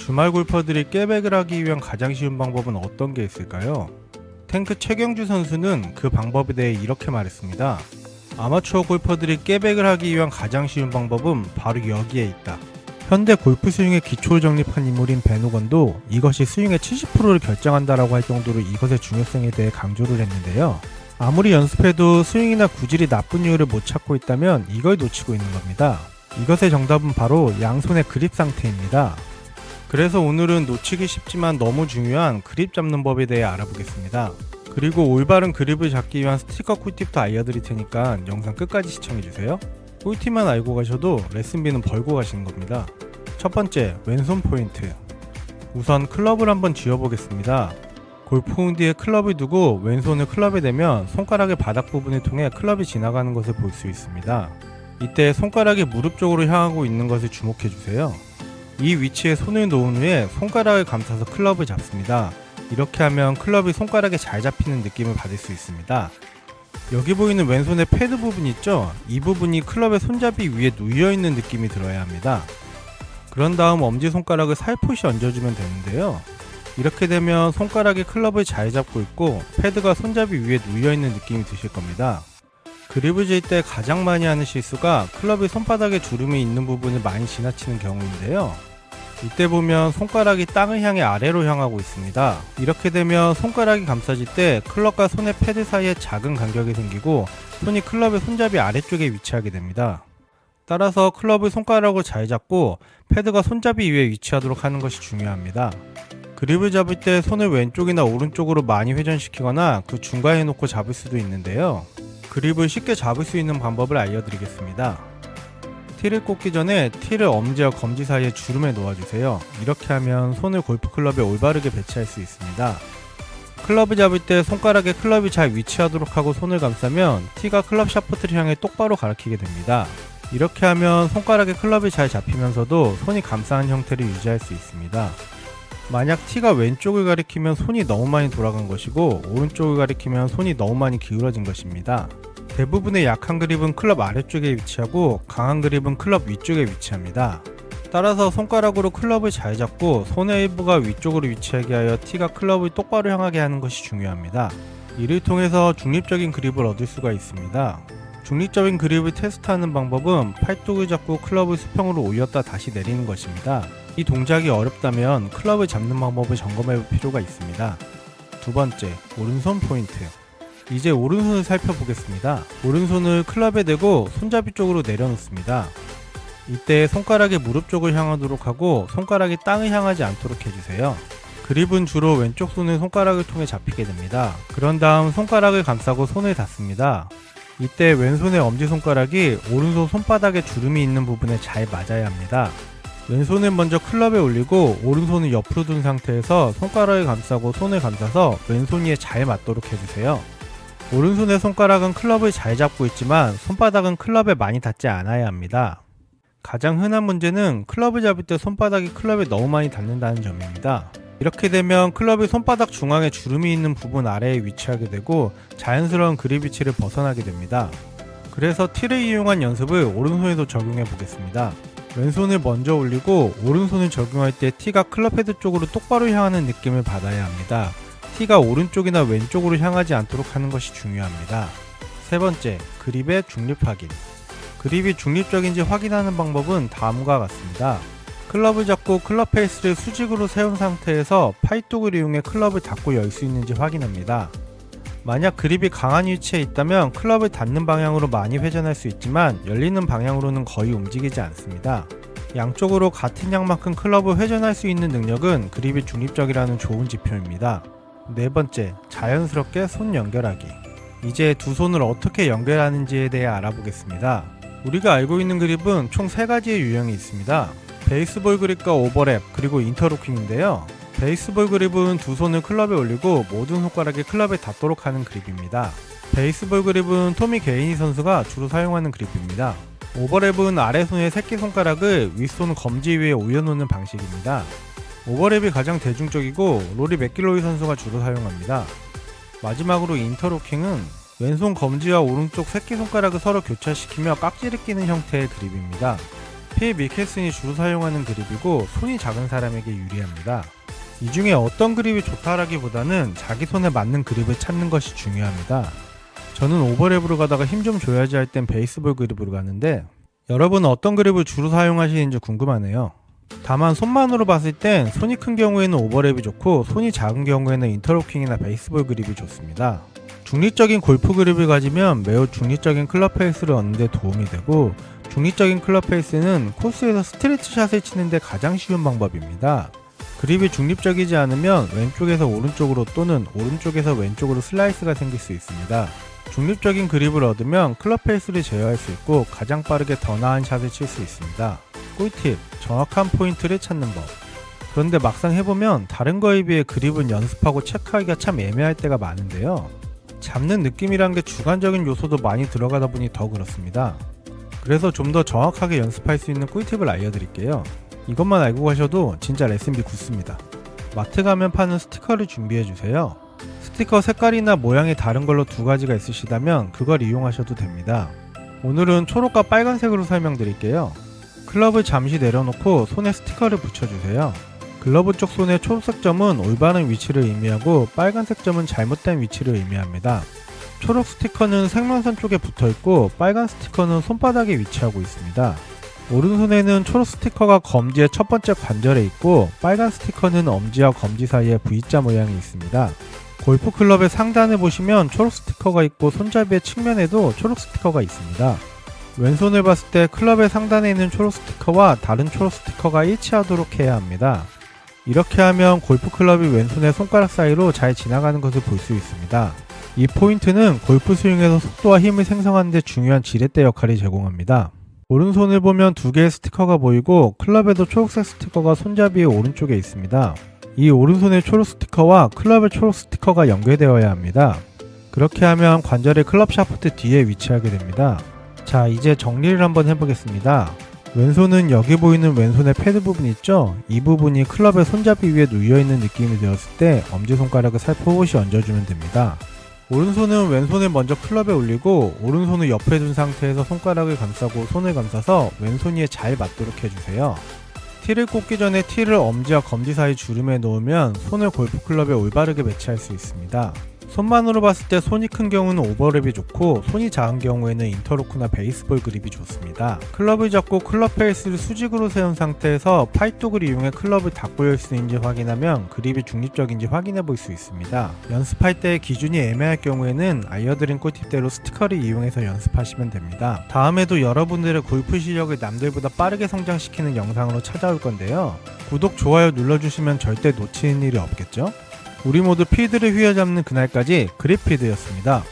주말 골퍼들이 깨백을 하기 위한 가장 쉬운 방법은 어떤 게 있을까요? 탱크 최경주 선수는 그 방법에 대해 이렇게 말했습니다. 아마추어 골퍼들이 깨백을 하기 위한 가장 쉬운 방법은 바로 여기에 있다. 현대 골프 스윙의 기초를 정립한 인물인 벤 호건도 이것이 스윙의 70%를 결정한다라고 할 정도로 이것의 중요성에 대해 강조를 했는데요. 아무리 연습해도 스윙이나 구질이 나쁜 이유를 못 찾고 있다면 이걸 놓치고 있는 겁니다. 이것의 정답은 바로 양손의 그립 상태입니다. 그래서 오늘은 놓치기 쉽지만 너무 중요한 그립 잡는 법에 대해 알아보겠습니다. 그리고 올바른 그립을 잡기 위한 스티커 꿀팁도 알려드릴 테니까 영상 끝까지 시청해주세요. 꿀팁만 알고 가셔도 레슨비는 벌고 가시는 겁니다. 첫 번째, 왼손 포인트. 우선 클럽을 한번 쥐어보겠습니다. 골프공 뒤에 클럽을 두고 왼손을 클럽에 대면 손가락의 바닥 부분을 통해 클럽이 지나가는 것을 볼 수 있습니다. 이때 손가락이 무릎 쪽으로 향하고 있는 것을 주목해주세요. 이 위치에 손을 놓은 후에 손가락을 감싸서 클럽을 잡습니다. 이렇게 하면 클럽이 손가락에 잘 잡히는 느낌을 받을 수 있습니다. 여기 보이는 왼손의 패드 부분 있죠? 이 부분이 클럽의 손잡이 위에 놓여있는 느낌이 들어야 합니다. 그런 다음 엄지손가락을 살포시 얹어주면 되는데요. 이렇게 되면 손가락이 클럽을 잘 잡고 있고 패드가 손잡이 위에 놓여있는 느낌이 드실 겁니다. 그립을 쥘 때 가장 많이 하는 실수가 클럽이 손바닥에 주름이 있는 부분을 많이 지나치는 경우인데요. 이때 보면 손가락이 땅을 향해 아래로 향하고 있습니다. 이렇게 되면 손가락이 감싸질 때 클럽과 손의 패드 사이에 작은 간격이 생기고 손이 클럽의 손잡이 아래쪽에 위치하게 됩니다. 따라서 클럽을 손가락으로 잘 잡고 패드가 손잡이 위에 위치하도록 하는 것이 중요합니다. 그립을 잡을 때 손을 왼쪽이나 오른쪽으로 많이 회전시키거나 그 중간에 놓고 잡을 수도 있는데요. 그립을 쉽게 잡을 수 있는 방법을 알려드리겠습니다. 티를 꽂기 전에 티를 엄지와 검지 사이에 주름에 놓아주세요. 이렇게 하면 손을 골프클럽에 올바르게 배치할 수 있습니다. 클럽을 잡을 때 손가락에 클럽이 잘 위치하도록 하고 손을 감싸면 티가 클럽 샤프트를 향해 똑바로 가리키게 됩니다. 이렇게 하면 손가락에 클럽이 잘 잡히면서도 손이 감싸는 형태를 유지할 수 있습니다. 만약 티가 왼쪽을 가리키면 손이 너무 많이 돌아간 것이고 오른쪽을 가리키면 손이 너무 많이 기울어진 것입니다. 대부분의 약한 그립은 클럽 아래쪽에 위치하고 강한 그립은 클럽 위쪽에 위치합니다. 따라서 손가락으로 클럽을 잘 잡고 손의 일부가 위쪽으로 위치하게 하여 티가 클럽을 똑바로 향하게 하는 것이 중요합니다. 이를 통해서 중립적인 그립을 얻을 수가 있습니다. 중립적인 그립을 테스트하는 방법은 팔뚝을 잡고 클럽을 수평으로 올렸다 다시 내리는 것입니다. 이 동작이 어렵다면 클럽을 잡는 방법을 점검해 볼 필요가 있습니다. 두 번째, 오른손 포인트. 이제 오른손을 살펴보겠습니다. 오른손을 클럽에 대고 손잡이 쪽으로 내려놓습니다. 이때 손가락이 무릎 쪽을 향하도록 하고 손가락이 땅을 향하지 않도록 해주세요. 그립은 주로 왼쪽 손을 손가락을 통해 잡히게 됩니다. 그런 다음 손가락을 감싸고 손을 닫습니다. 이때 왼손의 엄지손가락이 오른손 손바닥에 주름이 있는 부분에 잘 맞아야 합니다. 왼손을 먼저 클럽에 올리고 오른손을 옆으로 둔 상태에서 손가락을 감싸고 손을 감싸서 왼손 위에 잘 맞도록 해주세요. 오른손의 손가락은 클럽을 잘 잡고 있지만 손바닥은 클럽에 많이 닿지 않아야 합니다. 가장 흔한 문제는 클럽을 잡을 때 손바닥이 클럽에 너무 많이 닿는다는 점입니다. 이렇게 되면 클럽이 손바닥 중앙에 주름이 있는 부분 아래에 위치하게 되고 자연스러운 그립 위치를 벗어나게 됩니다. 그래서 티를 이용한 연습을 오른손에도 적용해 보겠습니다. 왼손을 먼저 올리고 오른손을 적용할 때 티가 클럽 헤드 쪽으로 똑바로 향하는 느낌을 받아야 합니다. 티가 오른쪽이나 왼쪽으로 향하지 않도록 하는 것이 중요합니다. 세 번째, 그립의 중립 확인. 그립이 중립적인지 확인하는 방법은 다음과 같습니다. 클럽을 잡고 클럽 페이스를 수직으로 세운 상태에서 팔뚝을 이용해 클럽을 닫고 열 수 있는지 확인합니다. 만약 그립이 강한 위치에 있다면 클럽을 닫는 방향으로 많이 회전할 수 있지만 열리는 방향으로는 거의 움직이지 않습니다. 양쪽으로 같은 양만큼 클럽을 회전할 수 있는 능력은 그립이 중립적이라는 좋은 지표입니다. 네 번째, 자연스럽게 손 연결하기. 이제 두 손을 어떻게 연결하는지에 대해 알아보겠습니다. 우리가 알고 있는 그립은 총 3가지의 유형이 있습니다. 베이스볼 그립과 오버랩, 그리고 인터로킹인데요. 베이스볼 그립은 두 손을 클럽에 올리고 모든 손가락이 클럽에 닿도록 하는 그립입니다. 베이스볼 그립은 토미 게이니 선수가 주로 사용하는 그립입니다. 오버랩은 아래손의 새끼손가락을 윗손 검지 위에 올려놓는 방식입니다. 오버랩이 가장 대중적이고 로리 맥길로이 선수가 주로 사용합니다. 마지막으로 인터로킹은 왼손 검지와 오른쪽 새끼손가락을 서로 교차시키며 깍지를 끼는 형태의 그립입니다. 필 미켈슨이 주로 사용하는 그립이고 손이 작은 사람에게 유리합니다. 이 중에 어떤 그립이 좋다라기보다는 자기 손에 맞는 그립을 찾는 것이 중요합니다. 저는 오버랩으로 가다가 힘 좀 줘야지 할 땐 베이스볼 그립으로 가는데 여러분은 어떤 그립을 주로 사용하시는지 궁금하네요. 다만 손만으로 봤을 땐 손이 큰 경우에는 오버랩이 좋고 손이 작은 경우에는 인터로킹이나 베이스볼 그립이 좋습니다. 중립적인 골프 그립을 가지면 매우 중립적인 클럽 페이스를 얻는 데 도움이 되고 중립적인 클럽 페이스는 코스에서 스트레이트 샷을 치는 데 가장 쉬운 방법입니다. 그립이 중립적이지 않으면 왼쪽에서 오른쪽으로 또는 오른쪽에서 왼쪽으로 슬라이스가 생길 수 있습니다. 중립적인 그립을 얻으면 클럽 페이스를 제어할 수 있고 가장 빠르게 더 나은 샷을 칠 수 있습니다. 꿀팁, 정확한 포인트를 찾는 법. 그런데 막상 해보면 다른 거에 비해 그립은 연습하고 체크하기가 참 애매할 때가 많은데요. 잡는 느낌이란 게 주관적인 요소도 많이 들어가다 보니 더 그렇습니다. 그래서 좀 더 정확하게 연습할 수 있는 꿀팁을 알려드릴게요. 이것만 알고 가셔도 진짜 레슨비 굳습니다. 마트 가면 파는 스티커를 준비해주세요. 스티커 색깔이나 모양이 다른 걸로 두 가지가 있으시다면 그걸 이용하셔도 됩니다. 오늘은 초록과 빨간색으로 설명드릴게요. 클럽을 잠시 내려놓고 손에 스티커를 붙여주세요. 글러브 쪽 손의 초록색 점은 올바른 위치를 의미하고 빨간색 점은 잘못된 위치를 의미합니다. 초록 스티커는 생명선 쪽에 붙어있고 빨간 스티커는 손바닥에 위치하고 있습니다. 오른손에는 초록 스티커가 검지의 첫 번째 관절에 있고 빨간 스티커는 엄지와 검지 사이에 V자 모양이 있습니다. 골프 클럽의 상단에 보시면 초록 스티커가 있고 손잡이의 측면에도 초록 스티커가 있습니다. 왼손을 봤을 때 클럽의 상단에 있는 초록 스티커와 다른 초록 스티커가 일치하도록 해야 합니다. 이렇게 하면 골프 클럽이 왼손의 손가락 사이로 잘 지나가는 것을 볼 수 있습니다. 이 포인트는 골프 스윙에서 속도와 힘을 생성하는 데 중요한 지렛대 역할을 제공합니다. 오른손을 보면 두 개의 스티커가 보이고 클럽에도 초록색 스티커가 손잡이의 오른쪽에 있습니다. 이 오른손의 초록 스티커와 클럽의 초록 스티커가 연결되어야 합니다. 그렇게 하면 관절의 클럽 샤프트 뒤에 위치하게 됩니다. 자, 이제 정리를 한번 해보겠습니다. 왼손은 여기 보이는 왼손의 패드 부분 있죠? 이 부분이 클럽의 손잡이 위에 놓여있는 느낌이 되었을 때 엄지손가락을 살포시 얹어주면 됩니다. 오른손은 왼손을 먼저 클럽에 올리고 오른손을 옆에 둔 상태에서 손가락을 감싸고 손을 감싸서 왼손 위에 잘 맞도록 해주세요. 티를 꽂기 전에 티를 엄지와 검지 사이 주름에 놓으면 손을 골프 클럽에 올바르게 배치할 수 있습니다. 손만으로 봤을 때 손이 큰 경우는 오버랩이 좋고 손이 작은 경우에는 인터로크나 베이스볼 그립이 좋습니다. 클럽을 잡고 클럽 페이스를 수직으로 세운 상태에서 팔뚝을 이용해 클럽을 닫고 열 수 있는지 확인하면 그립이 중립적인지 확인해 볼 수 있습니다. 연습할 때 기준이 애매할 경우에는 알려드린 꿀팁대로 스티커를 이용해서 연습하시면 됩니다. 다음에도 여러분들의 골프 실력을 남들보다 빠르게 성장시키는 영상으로 찾아올 건데요. 구독, 좋아요 눌러주시면 절대 놓치는 일이 없겠죠? 우리 모두 필드를 휘어잡는 그날까지 그립필드였습니다.